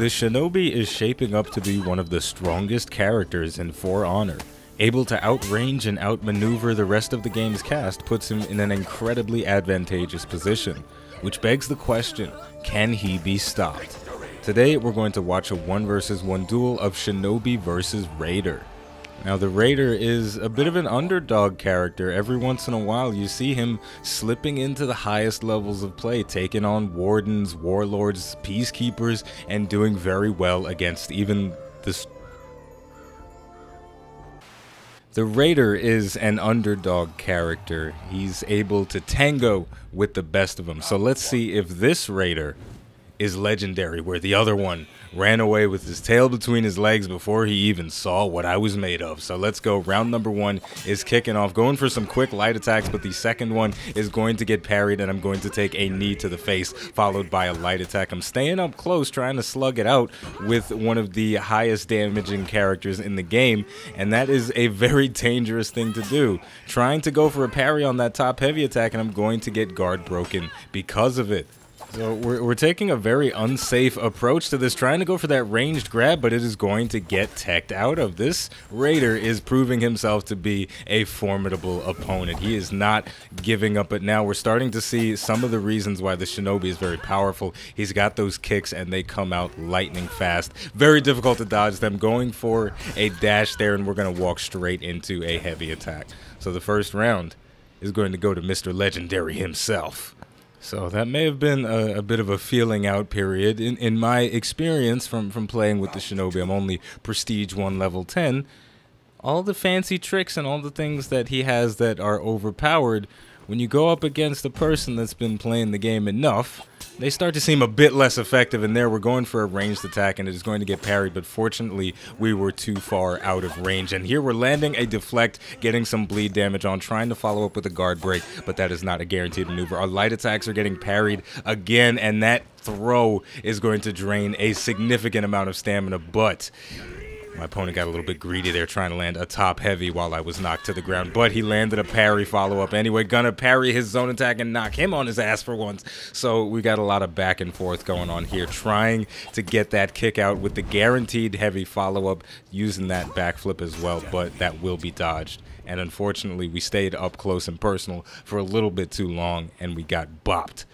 The Shinobi is shaping up to be one of the strongest characters in For Honor. Able to outrange and outmaneuver the rest of the game's cast puts him in an incredibly advantageous position, which begs the question, can he be stopped? Today we're going to watch a 1 vs 1 duel of Shinobi versus Raider. Now the Raider is a bit of an underdog character. Every once in a while you see him slipping into the highest levels of play, taking on wardens, warlords, peacekeepers, and doing very well against even the Raider is an underdog character. He's able to tango with the best of them. So let's see if this Raider is legendary, where the other one ran away with his tail between his legs before he even saw what I was made of. So let's go. Round number 1 is kicking off, going for some quick light attacks, but the second one is going to get parried, and I'm going to take a knee to the face, followed by a light attack. I'm staying up close, trying to slug it out with one of the highest damaging characters in the game, and that is a very dangerous thing to do. Trying to go for a parry on that top heavy attack, and I'm going to get guard broken because of it. So we're taking a very unsafe approach to this, trying to go for that ranged grab, but it is going to get teched out of. This Raider is proving himself to be a formidable opponent. He is not giving up, but now we're starting to see some of the reasons why the Shinobi is very powerful. He's got those kicks and they come out lightning fast. Very difficult to dodge them. Going for a dash there, and we're going to walk straight into a heavy attack. So the first round is going to go to Mr. Legendary himself. So that may have been a bit of a feeling out period. In my experience from playing with the Shinobi, I'm only Prestige 1 level 10. All the fancy tricks and all the things that he has that are overpowered, when you go up against a person that's been playing the game enough, they start to seem a bit less effective. And there we're going for a ranged attack, and it is going to get parried, but fortunately we were too far out of range. And here we're landing a deflect, getting some bleed damage on, trying to follow up with a guard break, but that is not a guaranteed maneuver. Our light attacks are getting parried again, and that throw is going to drain a significant amount of stamina, but my opponent got a little bit greedy there, trying to land a top heavy while I was knocked to the ground, but he landed a parry follow-up anyway. Gonna parry his zone attack and knock him on his ass for once. So we got a lot of back and forth going on here, trying to get that kick out with the guaranteed heavy follow-up, using that backflip as well, but that will be dodged. And unfortunately, we stayed up close and personal for a little bit too long, and we got bopped.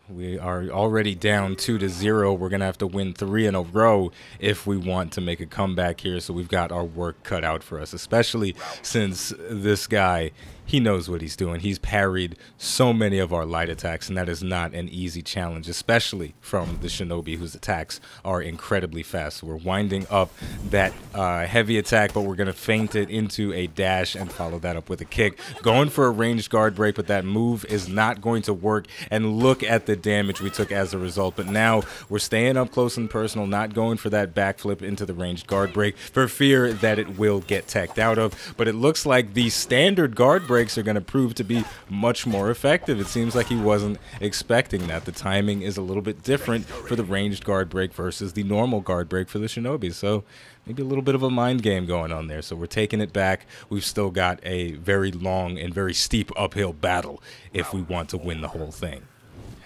We are already down 2-0. We're going to have to win 3 in a row if we want to make a comeback here. So we've got our work cut out for us, especially since this guy, he knows what he's doing. He's parried so many of our light attacks, and that is not an easy challenge, especially from the Shinobi, whose attacks are incredibly fast. So we're winding up that heavy attack, but we're going to feint it into a dash and follow that up with a kick. Going for a ranged guard break, but that move is not going to work. And look at the damage we took as a result. But now we're staying up close and personal, not going for that backflip into the ranged guard break for fear that it will get teched out of. But it looks like the standard guard break are going to prove to be much more effective. It seems like he wasn't expecting that. The timing is a little bit different for the ranged guard break versus the normal guard break for the Shinobi. So maybe a little bit of a mind game going on there. So we're taking it back. We've still got a very long and very steep uphill battle if we want to win the whole thing.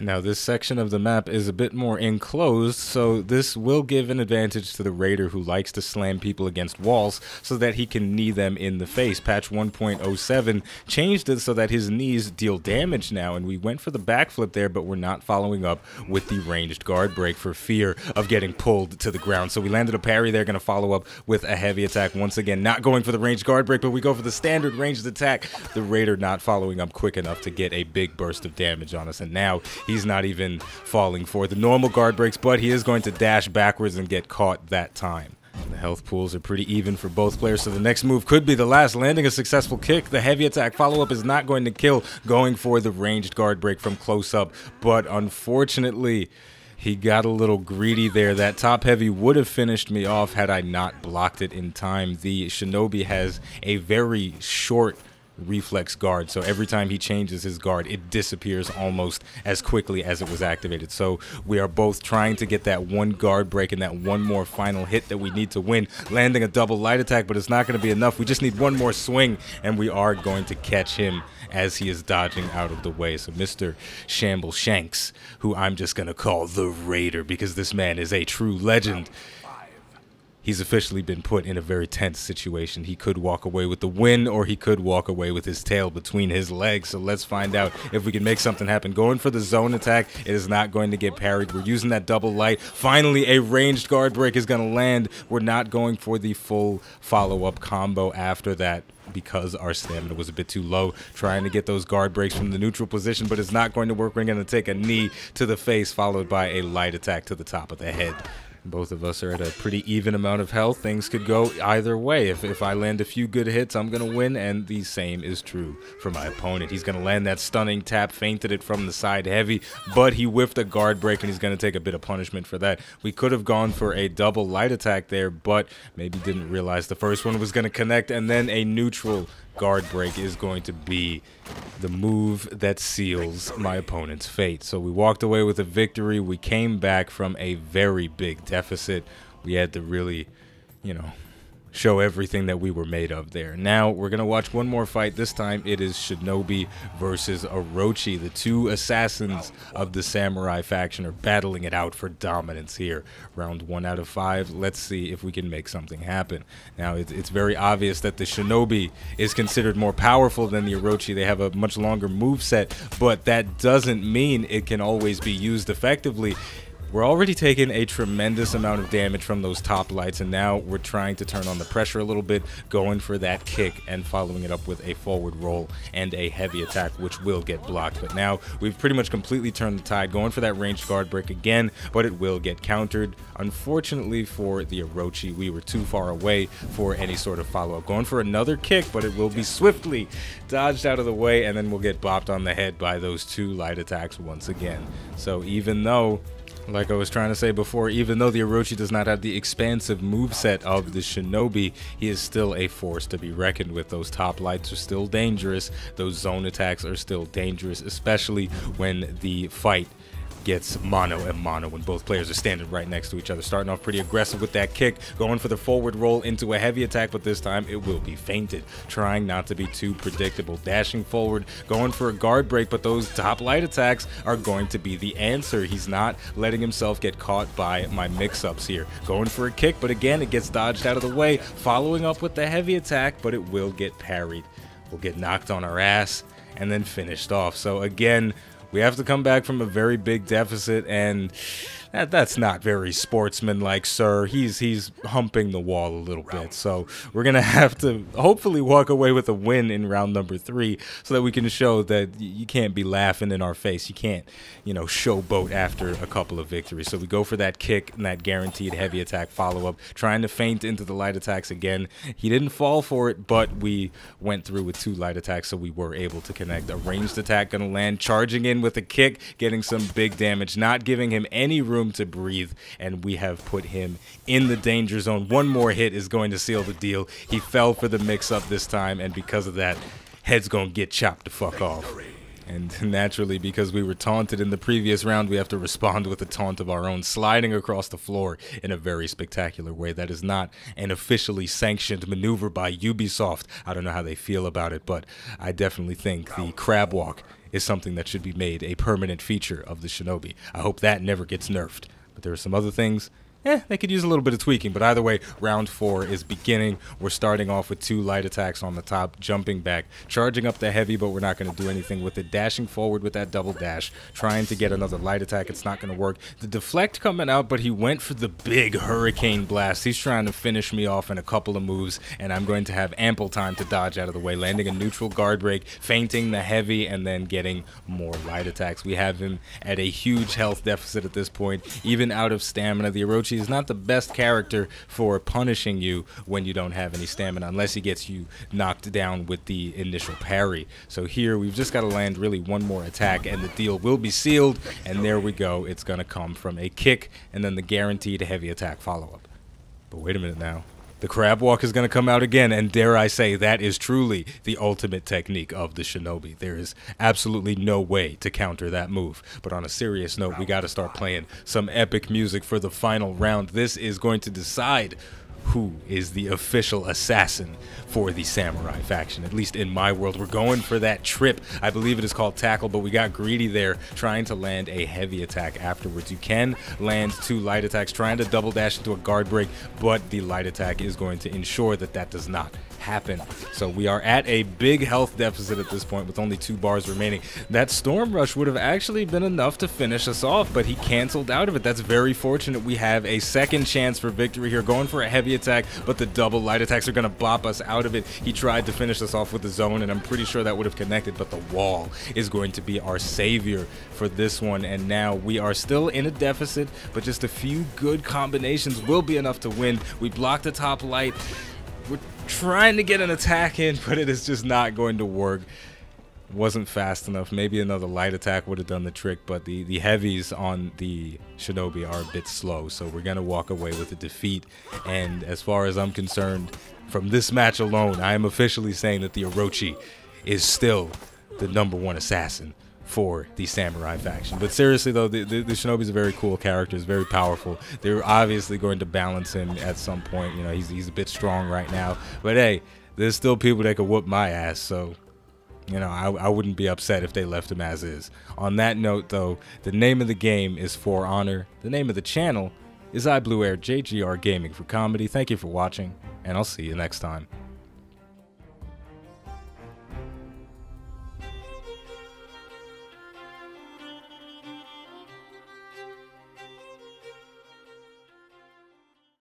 Now this section of the map is a bit more enclosed, so this will give an advantage to the Raider, who likes to slam people against walls so that he can knee them in the face. Patch 1.07 changed it so that his knees deal damage now, and we went for the backflip there, but we're not following up with the ranged guard break for fear of getting pulled to the ground. So we landed a parry there, going to follow up with a heavy attack. Once again, not going for the ranged guard break, but we go for the standard ranged attack. The Raider not following up quick enough to get a big burst of damage on us, and now he's not even falling for the normal guard breaks, but he is going to dash backwards and get caught that time. The health pools are pretty even for both players, so the next move could be the last. Landing a successful kick. The heavy attack follow-up is not going to kill, going for the ranged guard break from close up, but unfortunately he got a little greedy there. That top heavy would have finished me off had I not blocked it in time. The Shinobi has a very short reflex guard, so every time he changes his guard, it disappears almost as quickly as it was activated. So we are both trying to get that one guard break and that one more final hit that we need to win. Landing a double light attack, but it's not going to be enough. We just need one more swing, and we are going to catch him as he is dodging out of the way. So Mr. Shamble Shanks, who I'm just going to call the Raider because this man is a true legend, he's officially been put in a very tense situation. He could walk away with the win, or he could walk away with his tail between his legs. So let's find out if we can make something happen. Going for the zone attack. It is not going to get parried. We're using that double light. Finally, a ranged guard break is going to land. We're not going for the full follow-up combo after that, because our stamina was a bit too low, trying to get those guard breaks from the neutral position, but it's not going to work. We're going to take a knee to the face, followed by a light attack to the top of the head. Both of us are at a pretty even amount of health. Things could go either way. If I land a few good hits, I'm going to win, and the same is true for my opponent. He's going to land that stunning tap, feinted it from the side heavy, but he whiffed a guard break, and he's going to take a bit of punishment for that. We could have gone for a double light attack there, but maybe didn't realize the first one was going to connect, and then a neutral guard break is going to be the move that seals my opponent's fate. So we walked away with a victory. We came back from a very big deficit. We had to really, show everything that we were made of there. Now we're going to watch one more fight. This time it is Shinobi versus Orochi. The two assassins of the samurai faction are battling it out for dominance here. Round 1 out of 5. Let's see if we can make something happen. Now it's very obvious that the Shinobi is considered more powerful than the Orochi. They have a much longer moveset, but that doesn't mean it can always be used effectively. We're already taking a tremendous amount of damage from those top lights, and now we're trying to turn on the pressure a little bit, going for that kick and following it up with a forward roll and a heavy attack, which will get blocked. But now we've pretty much completely turned the tide, going for that ranged guard break again, but it will get countered. Unfortunately for the Orochi, we were too far away for any sort of follow-up. Going for another kick, but it will be swiftly dodged out of the way, and then we'll get bopped on the head by those two light attacks once again. So even though, like I was trying to say before, even though the Orochi does not have the expansive moveset of the Shinobi, he is still a force to be reckoned with. Those top lights are still dangerous. Those zone attacks are still dangerous, especially when the fight gets mono and mono, when both players are standing right next to each other. Starting off pretty aggressive with that kick, going for the forward roll into a heavy attack, but this time it will be feinted, trying not to be too predictable. Dashing forward, going for a guard break, but those top light attacks are going to be the answer. He's not letting himself get caught by my mix-ups here. Going for a kick, but again, it gets dodged out of the way. Following up with the heavy attack, but it will get parried. We'll get knocked on our ass and then finished off. So again, we have to come back from a very big deficit, and that's not very sportsmanlike, sir. He's humping the wall a little bit. So we're going to have to hopefully walk away with a win in round number 3 so that we can show that you can't be laughing in our face. You can't, showboat after a couple of victories. So we go for that kick and that guaranteed heavy attack follow-up, trying to feint into the light attacks again. He didn't fall for it, but we went through with 2 light attacks, so we were able to connect. A ranged attack going to land, charging in with a kick, getting some big damage, not giving him any room to breathe, and we have put him in the danger zone. One more hit is going to seal the deal. He fell for the mix-up this time, and because of that, head's gonna get chopped the fuck off. And naturally, because we were taunted in the previous round, we have to respond with a taunt of our own, sliding across the floor in a very spectacular way. That is not an officially sanctioned maneuver by Ubisoft. I don't know how they feel about it, but I definitely think the crab walk is something that should be made a permanent feature of the Shinobi. I hope that never gets nerfed. But there are some other things, they could use a little bit of tweaking. But either way, round 4 is beginning. We're starting off with 2 light attacks on the top, jumping back, charging up the heavy, but we're not going to do anything with it. Dashing forward with that double dash, trying to get another light attack. It's not going to work. The deflect coming out, but he went for the big hurricane blast. He's trying to finish me off in a couple of moves, and I'm going to have ample time to dodge out of the way, landing a neutral guard break, feinting the heavy, and then getting more light attacks. We have him at a huge health deficit at this point, even out of stamina. The Orochi is not the best character for punishing you when you don't have any stamina, unless he gets you knocked down with the initial parry. So here we've just got to land really one more attack and the deal will be sealed, and there we go. It's going to come from a kick and then the guaranteed heavy attack follow-up. But wait a minute now. The crab walk is going to come out again, and dare I say, that is truly the ultimate technique of the Shinobi. There is absolutely no way to counter that move. But on a serious note, we got to start playing some epic music for the final round. This is going to decide who is the official assassin for the samurai faction. At least in my world, we're going for that trip. I believe it is called tackle, but we got greedy there trying to land a heavy attack afterwards. You can land 2 light attacks, trying to double dash into a guard break, but the light attack is going to ensure that that does not happen. So we are at a big health deficit at this point with only 2 bars remaining. That storm rush would have actually been enough to finish us off, but he canceled out of it. That's very fortunate. We have a second chance for victory here, going for a heavy attack, but the double light attacks are going to bop us out of it. He tried to finish us off with the zone, and I'm pretty sure that would have connected, but the wall is going to be our savior for this one. And now we are still in a deficit, but just a few good combinations will be enough to win. We blocked the top light. We're trying to get an attack in, but it is just not going to work. Wasn't fast enough. Maybe another light attack would have done the trick, but the heavies on the Shinobi are a bit slow, so we're going to walk away with a defeat. And as far as I'm concerned, from this match alone, I am officially saying that the Orochi is still the #1 assassin for the samurai faction. But seriously though, the Shinobi's a very cool character. He's very powerful. They're obviously going to balance him at some point. You know, he's a bit strong right now, but hey, there's still people that could whoop my ass, so you know, I wouldn't be upset if they left him as is. On that note though, the name of the game is For Honor. The name of the channel is iBluairJgR Gaming for Comedy. Thank you for watching, and I'll see you next time.